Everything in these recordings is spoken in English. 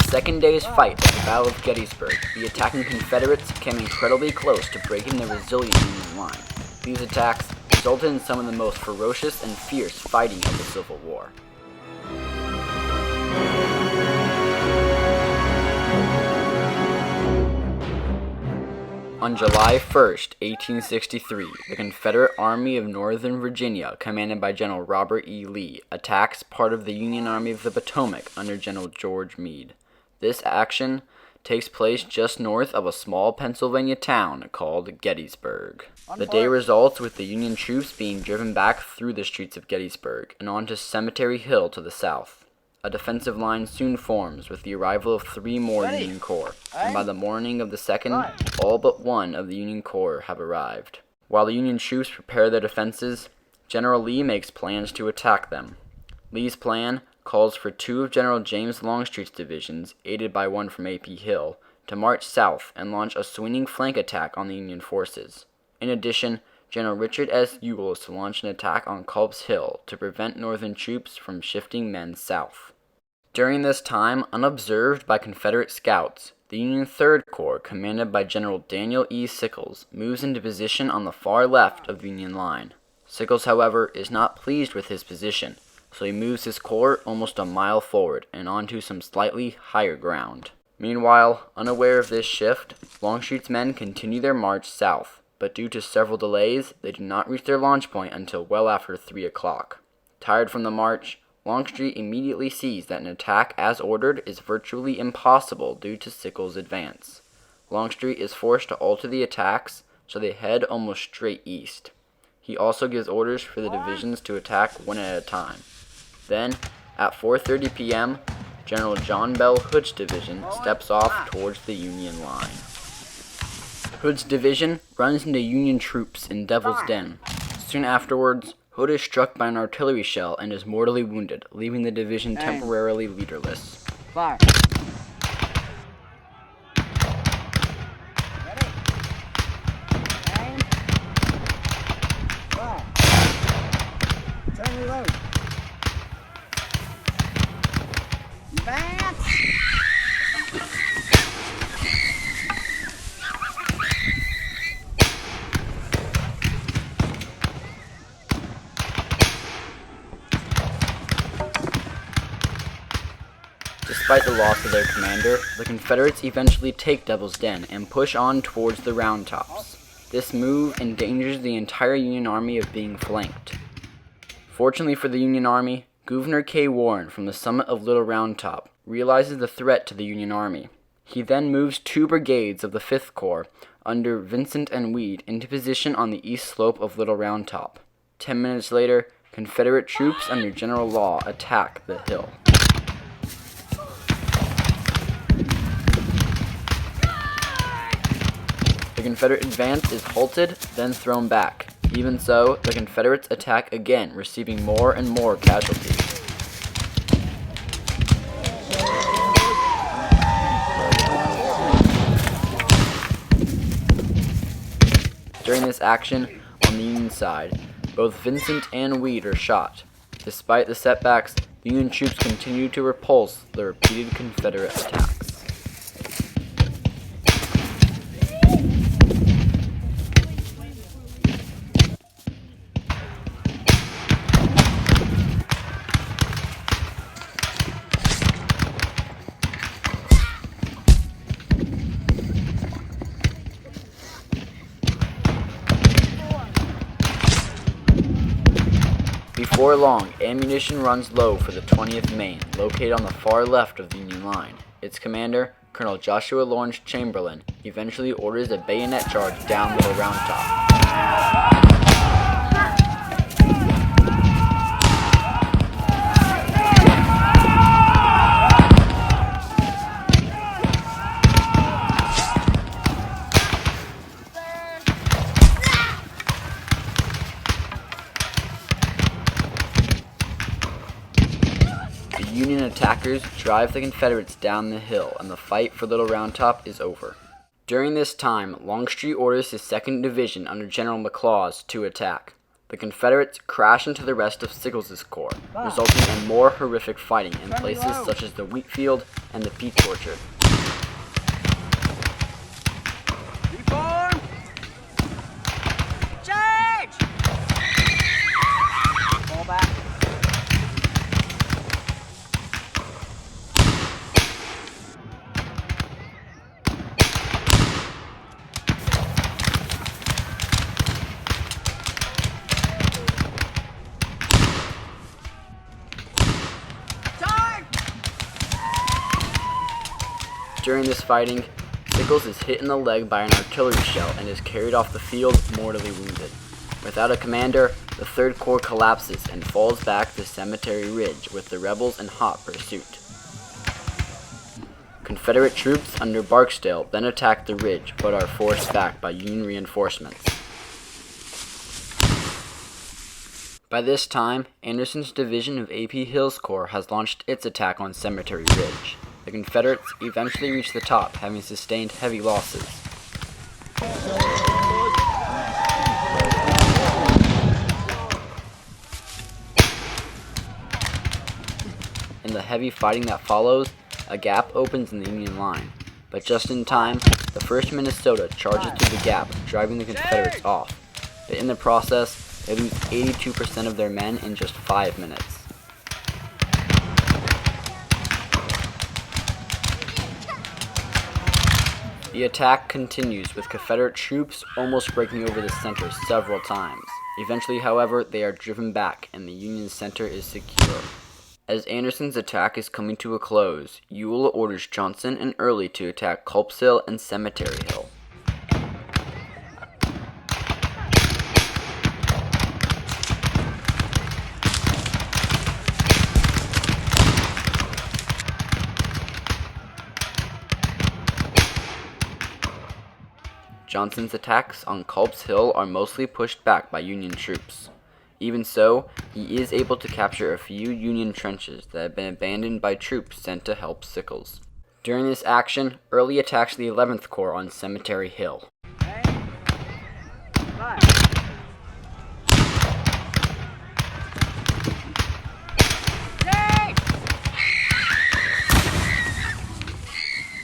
second day's fight at the Battle of Gettysburg, the attacking Confederates came incredibly close to breaking the resilient Union line. These attacks resulted in some of the most ferocious and fierce fighting of the Civil War. On July 1st, 1863, the Confederate Army of Northern Virginia, commanded by General Robert E. Lee, attacks part of the Union Army of the Potomac under General George Meade. This action takes place just north of a small Pennsylvania town called Gettysburg. The day results with the Union troops being driven back through the streets of Gettysburg and onto Cemetery Hill to the south. A defensive line soon forms with the arrival of 3 more Union Corps, and by the morning of the 2nd, all but one of the Union Corps have arrived. While the Union troops prepare their defenses, General Lee makes plans to attack them. Lee's plan calls for 2 of General James Longstreet's divisions, aided by one from A.P. Hill, to march south and launch a swinging flank attack on the Union forces. In addition, General Richard S. Ewell is to launch an attack on Culp's Hill to prevent Northern troops from shifting men south. During this time, unobserved by Confederate scouts, the Union 3rd Corps, commanded by General Daniel E. Sickles, moves into position on the far left of the Union line. Sickles, however, is not pleased with his position, so he moves his corps almost a mile forward and onto some slightly higher ground. Meanwhile, unaware of this shift, Longstreet's men continue their march south, but due to several delays, they do not reach their launch point until well after 3 o'clock. Tired from the march, Longstreet immediately sees that an attack as ordered is virtually impossible due to Sickles' advance. Longstreet is forced to alter the attacks, so they head almost straight east. He also gives orders for the divisions to attack one at a time. Then, at 4:30 p.m., General John Bell Hood's division steps off towards the Union line. Hood's division runs into Union troops in Devil's Den. Soon afterwards, Hood is struck by an artillery shell and is mortally wounded, leaving the division temporarily leaderless. Fire. Ready? Aim. Fire. Turn reload. Advance. Despite the loss of their commander, the Confederates eventually take Devil's Den and push on towards the Round Tops. This move endangers the entire Union Army of being flanked. Fortunately for the Union Army, Gouverneur K. Warren from the summit of Little Round Top realizes the threat to the Union Army. He then moves 2 brigades of the 5th Corps under Vincent and Weed into position on the east slope of Little Round Top. 10 minutes later, Confederate troops under General Law attack the hill. The Confederate advance is halted, then thrown back. Even so, the Confederates attack again, receiving more and more casualties. During this action, on the Union side, both Vincent and Weed are shot. Despite the setbacks, the Union troops continue to repulse the repeated Confederate attacks. Before long, ammunition runs low for the 20th Maine, located on the far left of the Union line. Its commander, Colonel Joshua Lawrence Chamberlain, eventually orders a bayonet charge down Little Round Top. Union attackers drive the Confederates down the hill, and the fight for Little Round Top is over. During this time, Longstreet orders his 2nd Division under General McLaws to attack. The Confederates crashed into the rest of Sickles' corps, resulting in more horrific fighting in places such as the Wheatfield and the Peach Orchard. Reform! Charge! Fall back. During this fighting, Sickles is hit in the leg by an artillery shell and is carried off the field mortally wounded. Without a commander, the 3rd Corps collapses and falls back to Cemetery Ridge with the rebels in hot pursuit. Confederate troops under Barksdale then attack the ridge but are forced back by Union reinforcements. By this time, Anderson's division of A.P. Hill's Corps has launched its attack on Cemetery Ridge. The Confederates eventually reach the top, having sustained heavy losses. In the heavy fighting that follows, a gap opens in the Union line, but just in time, the 1st Minnesota charges through the gap, driving the Confederates off. But in the process, they lose 82% of their men in just 5 minutes. The attack continues, with Confederate troops almost breaking over the center several times. Eventually, however, they are driven back, and the Union center is secure. As Anderson's attack is coming to a close, Ewell orders Johnson and Early to attack Culp's Hill and Cemetery Hill. Johnson's attacks on Culp's Hill are mostly pushed back by Union troops. Even so, he is able to capture a few Union trenches that had been abandoned by troops sent to help Sickles. During this action, Early attacks the 11th Corps on Cemetery Hill.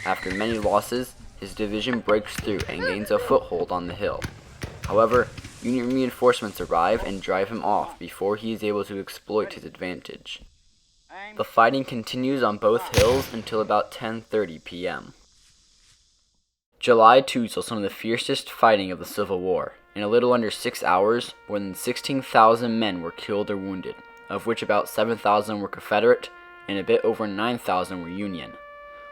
After many losses, his division breaks through and gains a foothold on the hill. However, Union reinforcements arrive and drive him off before he is able to exploit his advantage. The fighting continues on both hills until about 10:30 p.m. July 2 saw some of the fiercest fighting of the Civil War. In a little under 6 hours, more than 16,000 men were killed or wounded, of which about 7,000 were Confederate and a bit over 9,000 were Union.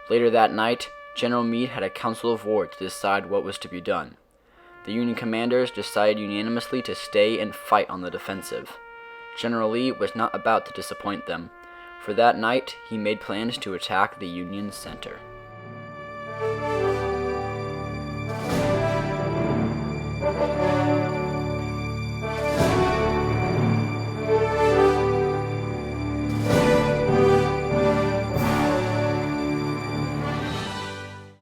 Later that night, General Meade had a council of war to decide what was to be done. The Union commanders decided unanimously to stay and fight on the defensive. General Lee was not about to disappoint them. For that night, he made plans to attack the Union center.